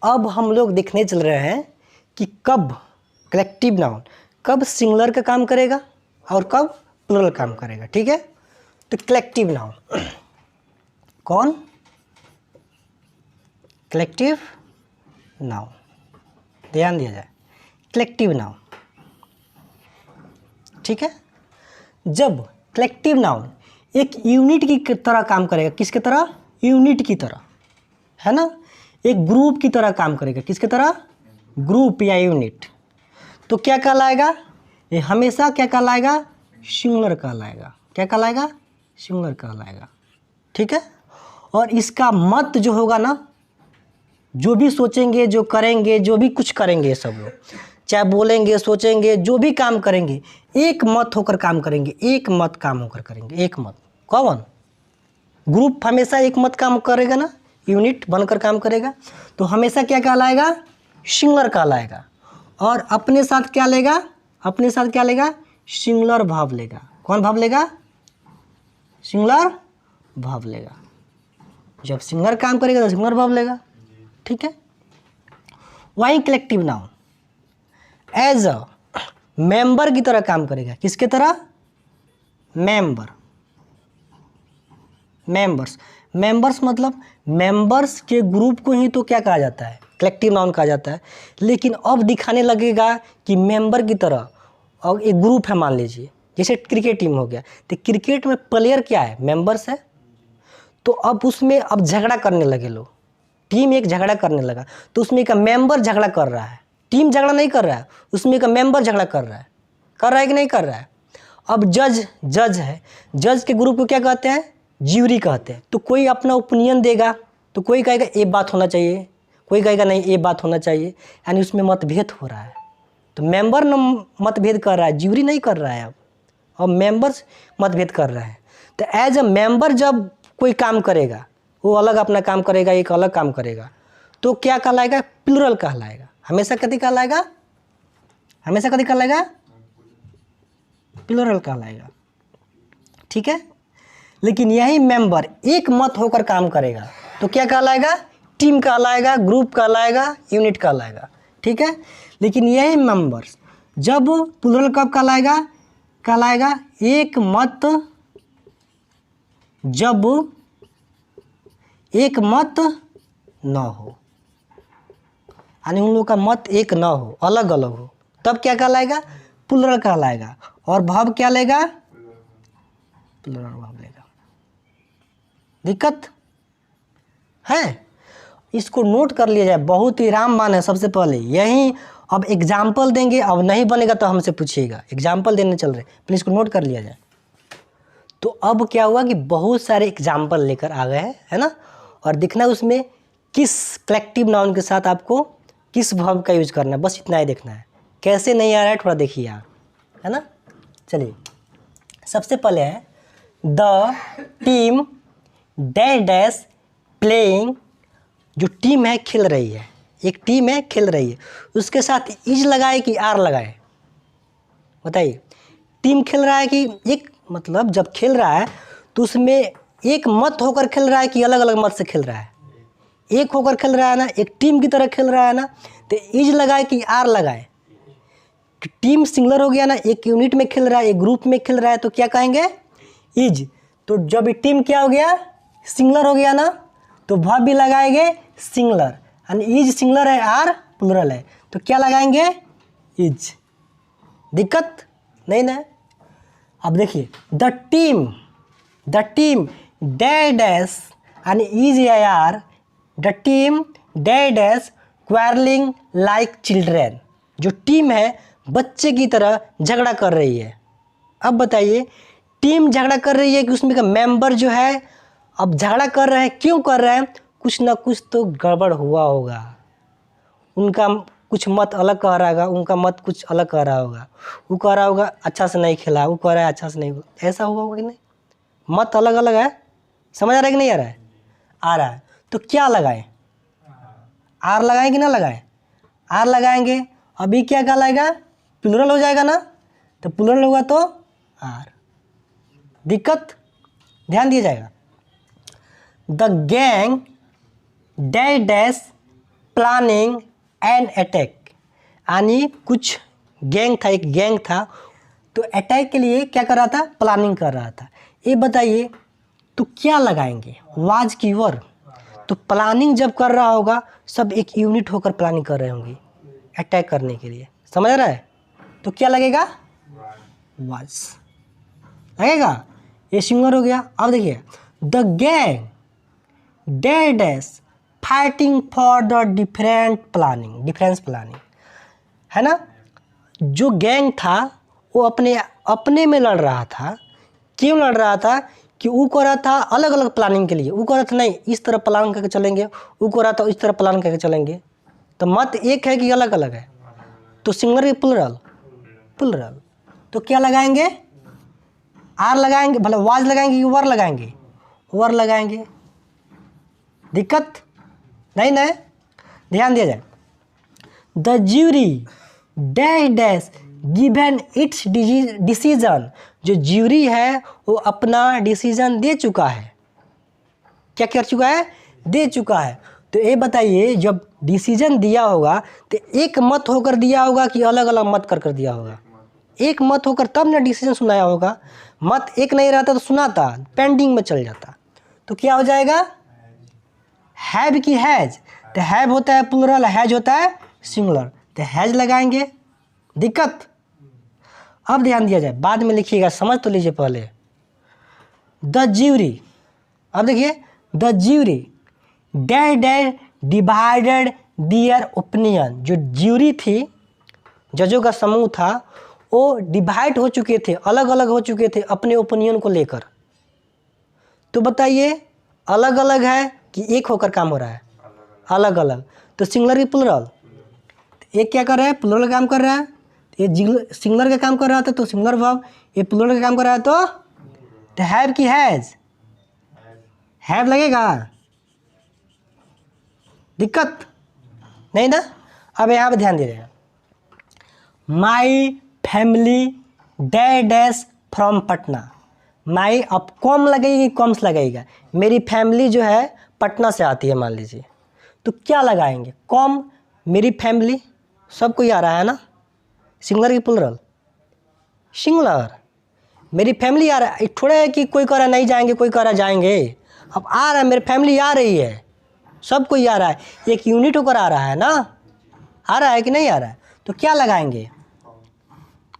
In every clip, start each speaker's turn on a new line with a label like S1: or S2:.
S1: अब हम लोग देखने चल रहे हैं कि कब कलेक्टिव नाउन कब सिंगुलर का काम करेगा और कब प्लूरल काम करेगा। ठीक है, तो कलेक्टिव नाउन कौन? कलेक्टिव नाउन, ध्यान दिया जाए, कलेक्टिव नाउन। ठीक है, जब कलेक्टिव नाउन एक यूनिट की तरह काम करेगा, किसके तरह? यूनिट की तरह, है ना, एक ग्रुप की तरह काम करेगा। किसके तरह? ग्रुप या यूनिट। तो क्या कहलाएगा? ये हमेशा क्या कहलाएगा? सिंगुलर कहलाएगा। क्या कहलाएगा? सिंगुलर कहलाएगा। ठीक है, और इसका मत जो होगा ना, जो भी सोचेंगे, जो करेंगे, जो भी कुछ करेंगे, सब लोग चाहे बोलेंगे, सोचेंगे, जो भी काम करेंगे, एक मत होकर काम करेंगे, एक मत काम होकर करेंगे। एक मत कौन? ग्रुप हमेशा एक मत काम करेगा ना, यूनिट बनकर काम करेगा, तो हमेशा क्या कहलाएगा? सिंगुलर कहलाएगा। और अपने साथ क्या लेगा? अपने साथ क्या लेगा? सिंगुलर भाव लेगा। कौन भाव लेगा? सिंगुलर भाव लेगा। जब सिंगुलर काम करेगा तो सिंगुलर भाव लेगा। ठीक है, वहीं collective noun as a member की तरह काम करेगा। किसके तरह? मेंबर। मेंबर्स, मेंबर्स मतलब मेंबर्स के ग्रुप को ही तो क्या कहा जाता है? कलेक्टिव नाउन कहा जाता है। लेकिन अब दिखाने लगेगा कि मेंबर की तरह, और एक ग्रुप है, मान लीजिए जैसे क्रिकेट टीम हो गया, तो क्रिकेट में प्लेयर क्या है? मेंबर्स है। तो अब उसमें अब झगड़ा करने लगे लोग, टीम एक झगड़ा करने लगा, तो उसमें एक मेंबर झगड़ा कर रहा है, टीम झगड़ा नहीं कर रहा है, उसमें एक मेंबर झगड़ा कर रहा है कि नहीं कर रहा है? अब जज है, जज के ग्रुप को क्या कहते हैं? ज्यूरी कहते हैं। तो कोई अपना ओपिनियन देगा, तो कोई कहेगा ये बात होना चाहिए, कोई कहेगा नहीं ये बात होना चाहिए, यानी उसमें मतभेद हो रहा है। तो मेंबर न मतभेद कर रहा है, ज्यूरी नहीं कर रहा है। अब मेंबर्स मतभेद कर रहा है। तो एज अ मेंबर जब कोई काम करेगा, वो अलग अपना काम करेगा, एक अलग काम करेगा, तो क्या कहलाएगा? प्लूरल कहलाएगा। हमेशा कभी कहलाएगा? हमेशा कभी कहलाएगा? प्लूरल कहलाएगा। ठीक है, लेकिन यही मेंबर एक मत होकर काम करेगा तो क्या कहलाएगा? टीम कहलाएगा, ग्रुप कहलाएगा, यूनिट कहलाएगा। ठीक है, लेकिन यही मेंबर्स जब प्लूरल कब कहलाएगा? कहलाएगा एक मत, जब एक मत न हो, यानी उन लोगों का मत एक न हो, अलग अलग हो, तब क्या कहलाएगा? प्लूरल कहलाएगा। और भाव क्या लेगा? प्लूरल भाव लेगा। दिक्कत है? इसको नोट कर लिया जाए, बहुत ही रामबाण है। सबसे पहले यही, अब एग्जाम्पल देंगे, अब नहीं बनेगा तो हमसे पूछिएगा, एग्जाम्पल देने चल रहे, प्लीज़ इसको नोट कर लिया जाए। तो अब क्या हुआ कि बहुत सारे एग्जाम्पल लेकर आ गए हैं, है ना, और देखना उसमें किस कलेक्टिव नाउन के साथ आपको किस वर्ब का यूज करना है, बस इतना ही देखना है। कैसे नहीं आ रहा है थोड़ा देखिए आप, है ना। चलिए, सबसे पहले है the team dash dash playing. जो टीम है खेल रही है, एक टीम है खेल रही है, उसके साथ इज लगाए कि आर लगाए? बताइए, टीम खेल रहा है कि एक, मतलब जब खेल रहा है तो उसमें एक मत होकर खेल रहा है कि अलग अलग मत से खेल रहा है? एक होकर खेल रहा है ना, एक टीम की तरह खेल रहा है ना, तो इज लगाए कि आर लगाए? टीम सिंगुलर हो गया ना, एक यूनिट में खेल रहा है, एक ग्रुप में खेल रहा है, तो क्या कहेंगे? इज। तो जब टीम क्या हो गया? सिंगुलर हो गया ना, तो वर्ब भी लगाएंगे सिंगुलर, यानी इज सिंगुलर है, आर प्लूरल है, तो क्या लगाएंगे? इज। दिक्कत नहीं ना? अब देखिए, द टीम डैश डैश यानी इज या are, the team dash dash quarrelling like children. जो टीम है बच्चे की तरह झगड़ा कर रही है। अब बताइए, टीम झगड़ा कर रही है कि उसमें का मेंबर जो है अब झगड़ा कर रहे हैं, क्यों कर रहे हैं? कुछ ना कुछ तो गड़बड़ हुआ होगा, उनका कुछ मत अलग कह रहा होगा, उनका मत कुछ अलग कह रहा होगा, वो कह रहा होगा अच्छा से नहीं खेला, वो कह रहा है अच्छा से नहीं, ऐसा हुआ होगा कि नहीं? मत अलग अलग है, समझ आ रहा है कि नहीं आ रहा है? आ रहा है। तो क्या लगाएं? आर लगाएं कि ना लगाएं? आर लगाएंगे। अभी क्या कहलाएगा? प्लूरल हो जाएगा ना, तो प्लूरल होगा तो आर। दिक्कत? ध्यान दिया जाएगा। The gang dash dash planning an attack, यानी कुछ गैंग था, एक गैंग था, तो अटैक के लिए क्या कर रहा था, प्लानिंग कर रहा था। ये बताइए तो क्या लगाएंगे, वाज की वर्ड। तो प्लानिंग जब कर रहा होगा सब एक यूनिट होकर प्लानिंग कर रहे होंगे अटैक करने के लिए, समझ रहा है। तो क्या लगेगा, वाज लगेगा। ये सिंगुलर हो गया। अब देखिए the gang dead S fighting for the difference planning, है ना। जो गैंग था वो अपने में लड़ रहा था। क्यों लड़ रहा था कि वो कर रहा था अलग अलग प्लानिंग के लिए, वो कर रहा था नहीं इस तरह प्लान करके चलेंगे, वो कर रहा था इस तरह प्लान करके चलेंगे। तो मत एक है कि अलग अलग है। तो सिंगुलर की प्लुरल, प्लुरल। तो क्या लगाएंगे, आर लगाएंगे, भले वाज लगाएंगे कि वर लगाएंगे, वर लगाएंगे। दिक्कत नहीं ना, ध्यान दिया जाए। The jury dash dash given it's decision, जो ज्यूरी है वो अपना डिसीजन दे चुका है। क्या कर चुका है, दे चुका है। तो ये बताइए जब डिसीजन दिया होगा तो एक मत होकर दिया होगा कि अलग अलग मत कर दिया होगा, एक मत होकर तब ना डिसीजन सुनाया होगा। मत एक नहीं रहता तो सुनाता, पेंडिंग में चल जाता। तो क्या हो जाएगा, हैव की हैज। तो हैव होता है प्लुरल, हैज होता है सिंगुलर, तो हैज लगाएंगे। दिक्कत। अब ध्यान दिया जाए, बाद में लिखिएगा, समझ तो लीजिए पहले। द ज्यूरी, अब देखिए the jury dash divided their opinion, जो ज्यूरी थी, जजों का समूह था, वो डिवाइड हो चुके थे, अलग अलग हो चुके थे अपने ओपिनियन को लेकर। तो बताइए अलग अलग है कि एक होकर काम हो रहा है, अलग अलग। तो सिंगुलर की प्लुरल, एक क्या कर रहा है, प्लुरल काम कर रहा है। ये सिंगुलर का काम कर रहा था तो सिंगुलर वर्ब, ये प्लुरल का काम कर रहा है तो हैव की हैज, हैव लगेगा। दिक्कत नहीं ना। अब यहाँ पे ध्यान दीजिएगा, my family dash from Patna. My अब कॉम लगेगी, कॉम्स लगेगा। मेरी फैमिली जो है पटना से आती है मान लीजिए, तो क्या लगाएंगे, कॉम। मेरी फैमिली सबको ही आ रहा है ना, सिंगुलर की प्लुरल, सिंगुलर। मेरी फैमिली आ रहा है, थोड़ा है कि कोई कह रहा नहीं जाएंगे, कोई कह रहा जाएंगे। अब आ रहा है, मेरी फैमिली आ रही है, सबको ही आ रहा है, एक यूनिट होकर आ रहा है ना, आ रहा है कि नहीं आ रहा है। तो क्या लगाएंगे,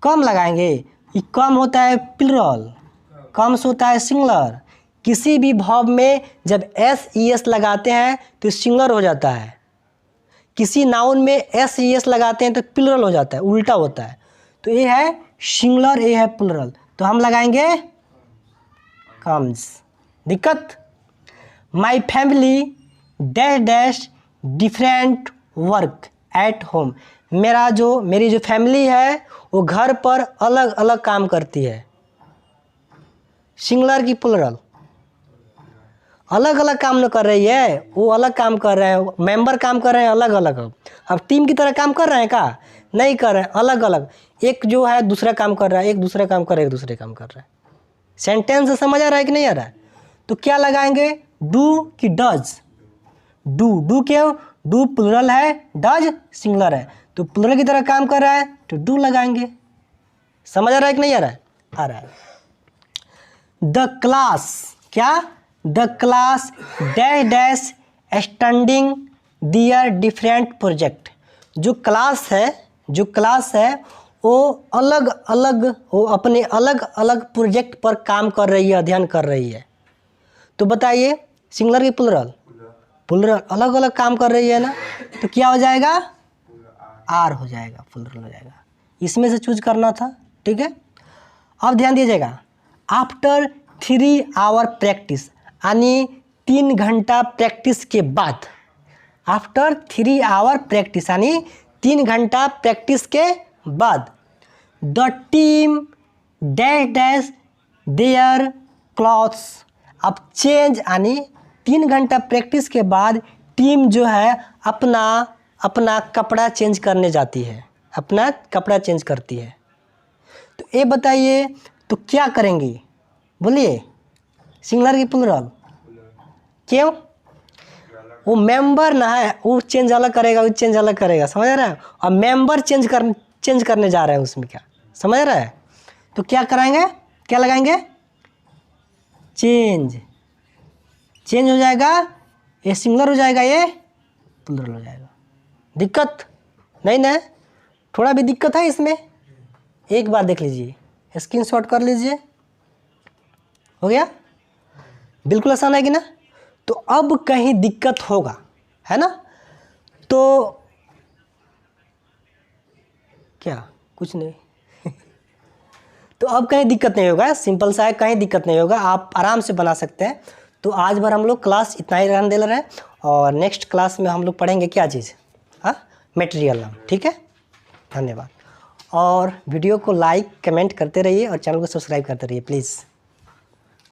S1: कम लगाएंगे। ये कम होता है प्लुरल, कम्स होता है सिंगुलर। किसी भी वर्ब में जब एस ई एस लगाते हैं तो सिंगुलर हो जाता है, किसी नाउन में एस ई एस लगाते हैं तो प्लुरल हो जाता है, उल्टा होता है। तो ये है सिंगुलर, ये है प्लुरल, तो हम लगाएंगे कम्स। दिक्कत। माई family dash different work at home, मेरी जो फैमिली है वो घर पर अलग अलग काम करती है। सिंगुलर की प्लुरल, अलग अलग काम न कर रही है, वो अलग काम कर रहे हैं, मेंबर काम कर रहे हैं अलग अलग। अब टीम की तरह काम कर रहे हैं क्या, नहीं कर रहे हैं, अलग अलग। एक जो है दूसरा काम कर रहा है, एक दूसरा काम कर रहा है, एक दूसरे काम कर रहा है। सेंटेंस समझ आ रहा है कि नहीं आ रहा है। तो क्या लगाएंगे, डू की डज। डू क्यों, डू प्लुरल है, डज सिंगुलर है, तो प्लुरल की तरह काम कर रहा है तो डू लगाएंगे। समझ आ रहा है कि नहीं आ रहा है, आ रहा है। द क्लास, क्या, the class dash standing their different project. जो क्लास है वो अलग अलग, वो अपने अलग अलग प्रोजेक्ट पर काम कर रही है, अध्ययन कर रही है। तो बताइए सिंगुलर की प्लुरल, प्लुरल अलग अलग काम कर रही है ना, तो क्या हो जाएगा, आर हो जाएगा, प्लुरल हो जाएगा। इसमें से चूज करना था, ठीक है। अब ध्यान दीजिएगा, आफ्टर 3 आवर प्रैक्टिस, यानी 3 घंटा प्रैक्टिस के बाद, आफ्टर 3 आवर प्रैक्टिस यानी 3 घंटा प्रैक्टिस के बाद, the team dash there clothes. अब चेंज यानी 3 घंटा प्रैक्टिस के बाद टीम जो है अपना कपड़ा चेंज करने जाती है, अपना कपड़ा चेंज करती है। तो ये बताइए तो क्या करेंगी, बोलिए, सिंगुलर की प्लुरल, क्यों, वो मेंबर ना है, वो चेंज अलग करेगा, वो चेंज अलग करेगा, समझ रहा है। और मेंबर चेंज करने जा रहा है उसमें, क्या समझ रहा है। तो क्या कराएंगे, क्या लगाएंगे, चेंज हो जाएगा, ये सिंगुलर हो जाएगा, ये प्लूरल हो जाएगा। दिक्कत नहीं ना, थोड़ा भी दिक्कत है इसमें, एक बार देख लीजिए, स्क्रीनशॉट कर लीजिए, हो गया, बिल्कुल आसान है कि ना। तो अब कहीं दिक्कत होगा, है ना, तो क्या, कुछ नहीं तो अब कहीं दिक्कत नहीं होगा, सिंपल सा है, कहीं दिक्कत नहीं होगा, आप आराम से बना सकते हैं। तो आज बार हम लोग क्लास इतना ही रहने दे रहे हैं, और नेक्स्ट क्लास में हम लोग पढ़ेंगे क्या चीज़, हाँ, मटेरियल नाम, ठीक है। धन्यवाद। और वीडियो को लाइक कमेंट करते रहिए और चैनल को सब्सक्राइब करते रहिए प्लीज़।